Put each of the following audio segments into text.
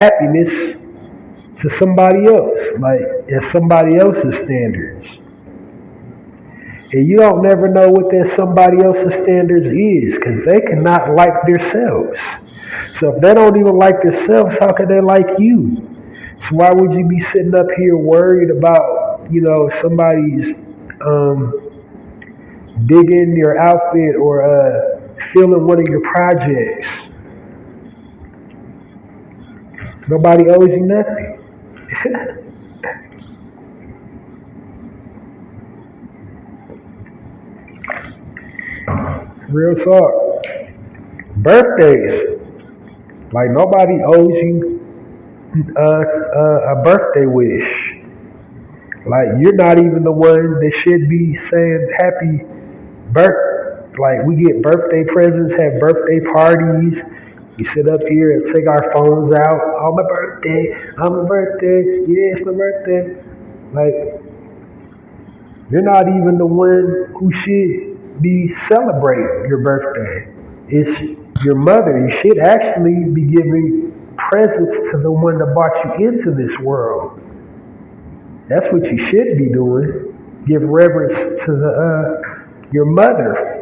happiness to somebody else, like at somebody else's standards. And you don't never know what that somebody else's standards is, because they cannot like themselves. So if they don't even like themselves, how can they like you? So why would you be sitting up here worried about, somebody's digging your outfit or filling one of your projects? Nobody owes you nothing. Real talk. Birthdays. Like nobody owes you a birthday wish. Like you're not even the one that should be saying happy birth. Like we get birthday presents, have birthday parties. We sit up here and take our phones out. Oh, my birthday! Oh, my birthday! Yeah, it's my birthday. Like you're not even the one who should be celebrating your birthday. It's your mother. You should actually be giving presents to the one that brought you into this world. That's what you should be doing. Give reverence to your mother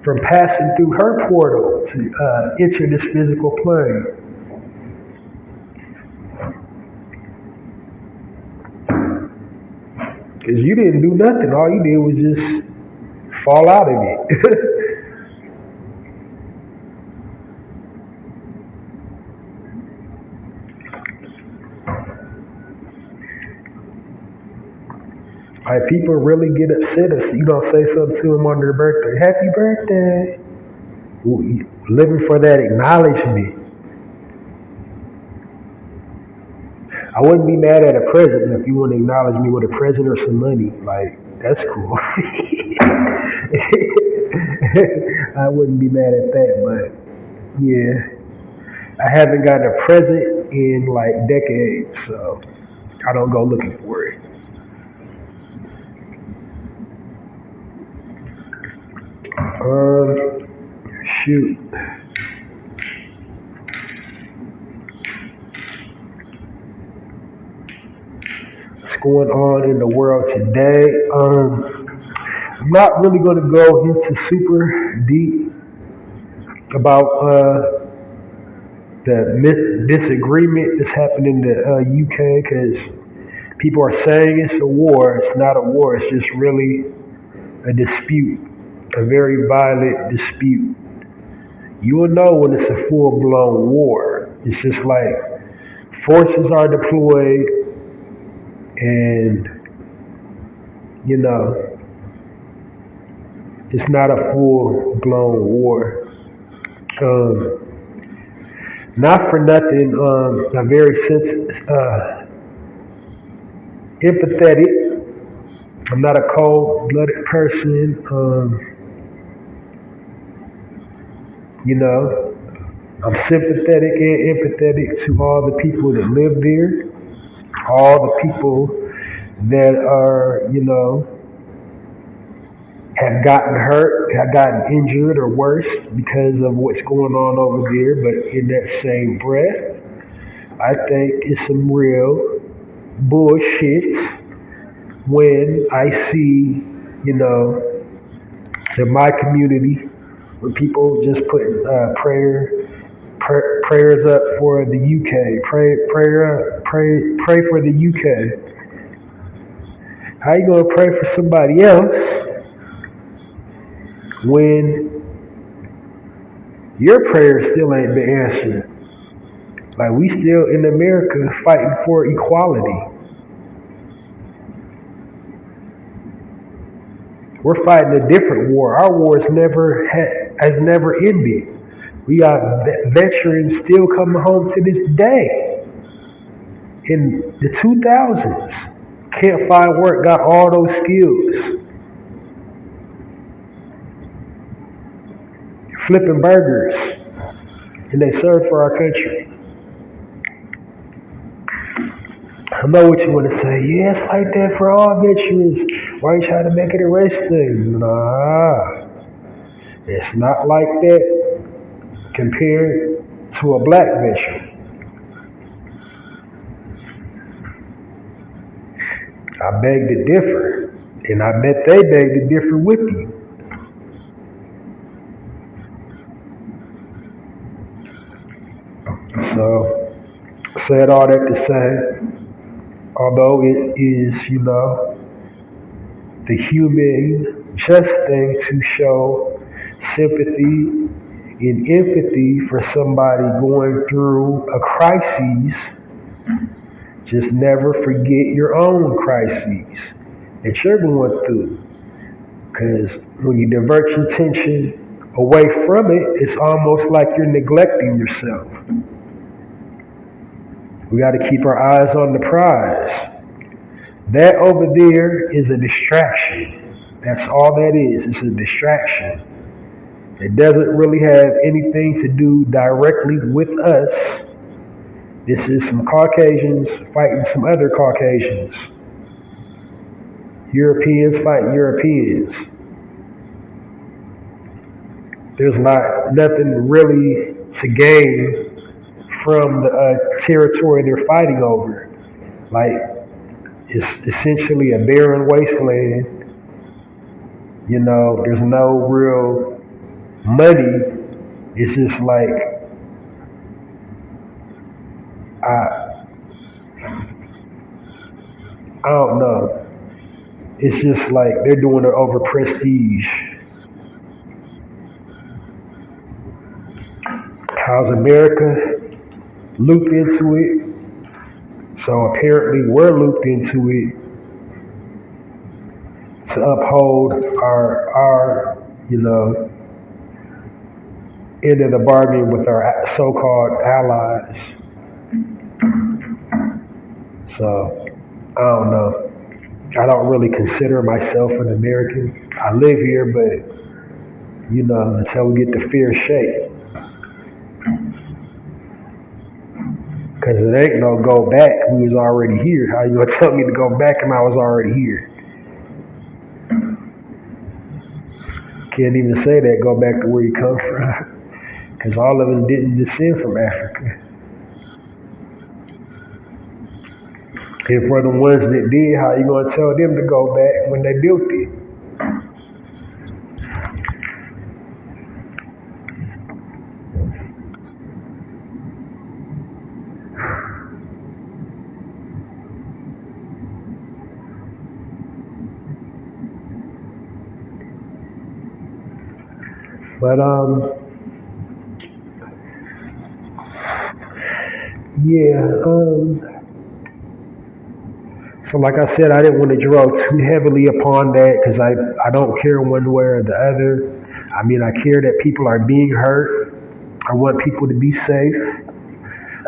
from passing through her portal to enter this physical plane. Because you didn't do nothing. All you did was just fall out of it. Like people really get upset if you don't say something to them on their birthday. Happy birthday. Living for that acknowledgement. I wouldn't be mad at a present if you want to acknowledge me with a present or some money. Like, that's cool. I wouldn't be mad at that, but yeah. I haven't gotten a present in like decades, so I don't go looking for it. Shoot. What's going on in the world today? I'm not really going to go into super deep about the disagreement that's happened in the UK, because people are saying it's a war. It's not a war. It's just really a dispute, a very violent dispute. You will know when it's a full-blown war. It's just like forces are deployed and, it's not a full-blown war. Not for nothing, I'm very empathetic. I'm not a cold-blooded person. I'm sympathetic and empathetic to all the people that live there, all the people that are, have gotten hurt, have gotten injured or worse because of what's going on over there. But in that same breath, I think it's some real bullshit when I see, in my community, when people just put prayers up for the UK, pray for the UK. How you gonna pray for somebody else when your prayers still ain't been answered? Like we still in America fighting for equality. We're fighting a different war. Our war has never ended. We got veterans still coming home to this day. In the 2000s, can't find work, got all those skills. Flipping burgers, and they serve for our country. I know what you want to say. Yeah, it's like that for all veterans. Why are you trying to make it a race thing? Nah, it's not like that compared to a black veteran. I beg to differ, and I bet they beg to differ with you. So, said all that to say, although it is, the humane, just thing to show sympathy and empathy for somebody going through a crisis, just never forget your own crises that you're going through. Because when you divert your attention away from it, it's almost like you're neglecting yourself. We got to keep our eyes on the prize. That over there is a distraction. That's all that is. It's a distraction. It doesn't really have anything to do directly with us. This is some Caucasians fighting some other Caucasians. Europeans fighting Europeans. There's nothing really to gain from the territory they're fighting over. Like, it's essentially a barren wasteland. There's no real money. It's just like, I don't know. It's just like they're doing it over prestige. How's America looped into it? So apparently we're looped into it to uphold our end of the bargain with our so-called allies. So, I don't know. I don't really consider myself an American. I live here, but, until we get the fair shake. Because it ain't no go back. We was already here. How you gonna tell me to go back and I was already here? Can't even say that, go back to where you come from. Because all of us didn't descend from Africa. And for the ones that did, how you gonna tell them to go back when they built it? But so like I said, I didn't want to draw too heavily upon that because I don't care one way or the other. I mean, I care that people are being hurt. I want people to be safe.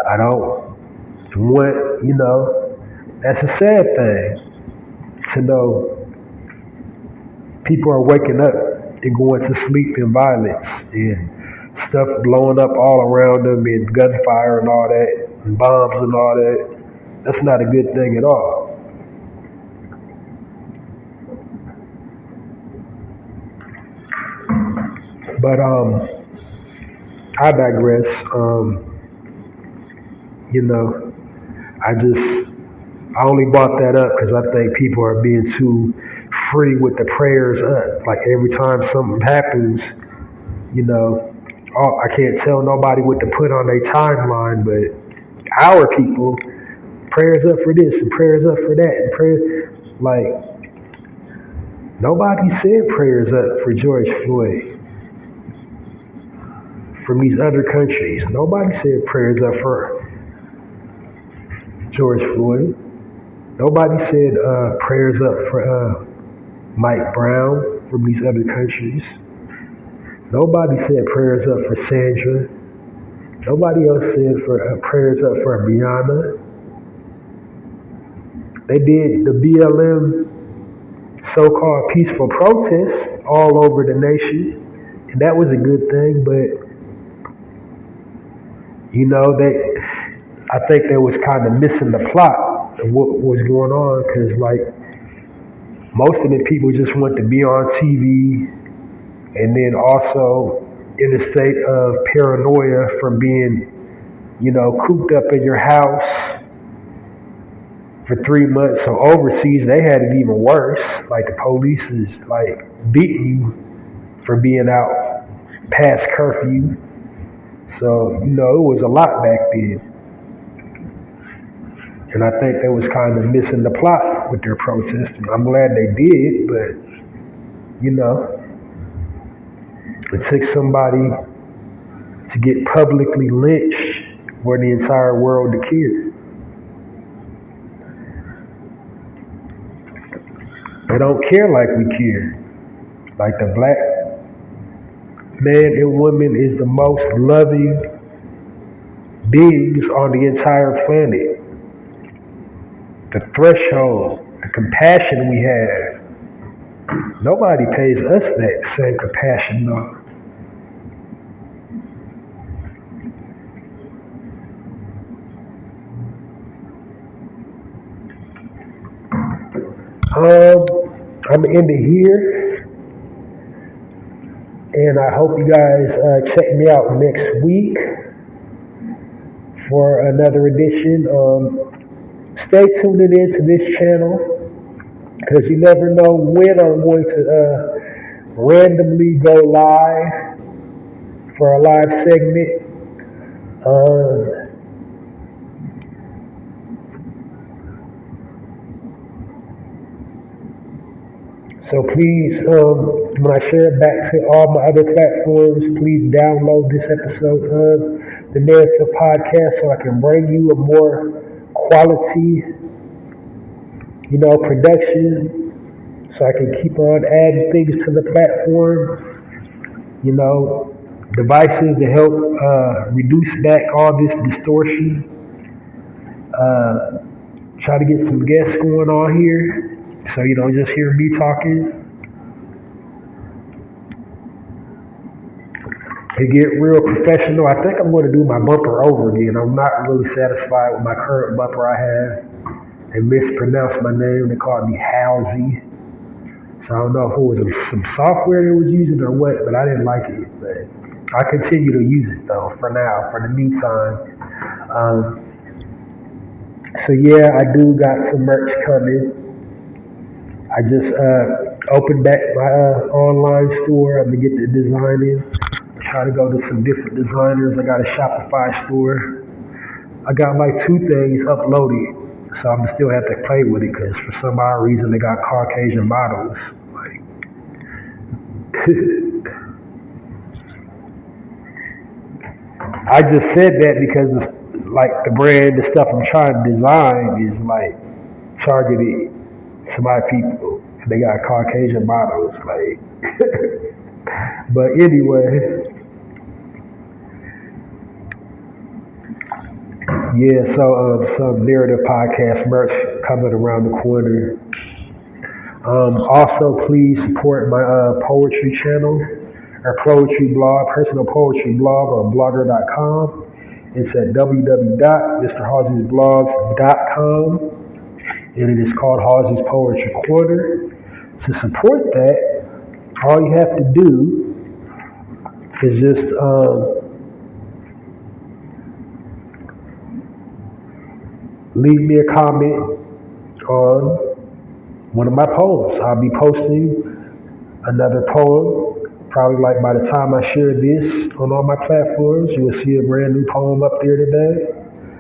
I don't want, that's a sad thing to know people are waking up and going to sleep in violence and stuff blowing up all around them and gunfire and all that and bombs and all that. That's not a good thing at all. But I digress. I only brought that up because I think people are being too free with the prayers up. Like every time something happens, I can't tell nobody what to put on their timeline, but our people, prayers up for this and prayers up for that and prayers, like, nobody said prayers up for George Floyd from these other countries. Nobody said prayers up for George Floyd. Nobody said prayers up for Mike Brown from these other countries. Nobody said prayers up for Sandra. Nobody else said for prayers up for Brianna. They did the BLM so-called peaceful protest all over the nation, and that was a good thing, but I think they was kind of missing the plot of what was going on, because like most of the people just want to be on TV, and then also in a state of paranoia from being, cooped up in your house for 3 months. So overseas, they had it even worse. Like the police is like beating you for being out past curfew. So, it was a lot back then. And I think they was kind of missing the plot with their protesting. I'm glad they did, but, it took somebody to get publicly lynched for the entire world to care. They don't care like we care. Like the black man and woman is the most loving beings on the entire planet. The threshold, the compassion we have, nobody pays us that same compassion though. I'm gonna end it here, and I hope you guys check me out next week for another edition. Stay tuned into this channel because you never know when I'm going to randomly go live for a live segment. So please, when I share it back to all my other platforms, please download this episode of the Narrative Podcast so I can bring you a more quality, production, so I can keep on adding things to the platform, devices to help reduce back all this distortion. Try to get some guests going on here. So you don't just hear me talking. To get real professional, I think I'm going to do my bumper over again. I'm not really satisfied with my current bumper I have. They mispronounced my name. They called me Hallzie. So I don't know if it was some software they was using or what, but I didn't like it. But I continue to use it though for now, for the meantime. So yeah, I do got some merch coming. I just opened back my online store. I'm gonna get the designing. Try to go to some different designers. I got a Shopify store. I got like 2 things uploaded, so I'm gonna still have to play with it because for some odd reason they got Caucasian models. Like, I just said that because the brand, the stuff I'm trying to design is like targeted to my people. They got Caucasian models, like. But anyway, yeah. So some Narrative Podcast merch coming around the corner. Also, please support my poetry channel or poetry blog, personal poetry blog on blogger.com. It's at www.mrhalziesblogs.com. And it is called Hallzie's Poetry Corner. To support that, all you have to do is just leave me a comment on one of my poems. I'll be posting another poem. Probably like by the time I share this on all my platforms, you will see a brand new poem up there today.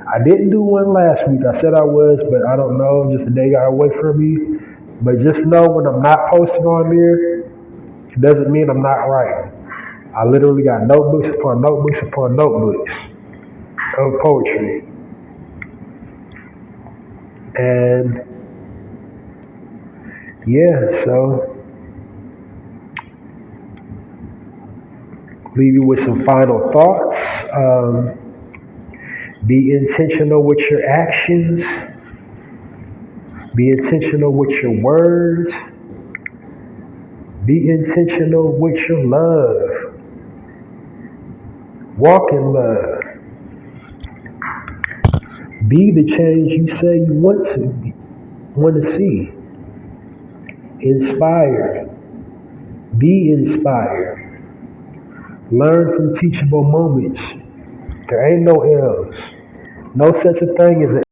I didn't do one last week. I said I was, but I don't know. Just the day got away from me. But just know when I'm not posting on there, it doesn't mean I'm not writing. I literally got notebooks upon notebooks upon notebooks of poetry. And yeah, so leave you with some final thoughts. Be intentional with your actions. Be intentional with your words. Be intentional with your love. Walk in love. Be the change you say you want to see. Inspire. Be inspired. Learn from teachable moments. There ain't no else. No such a thing as an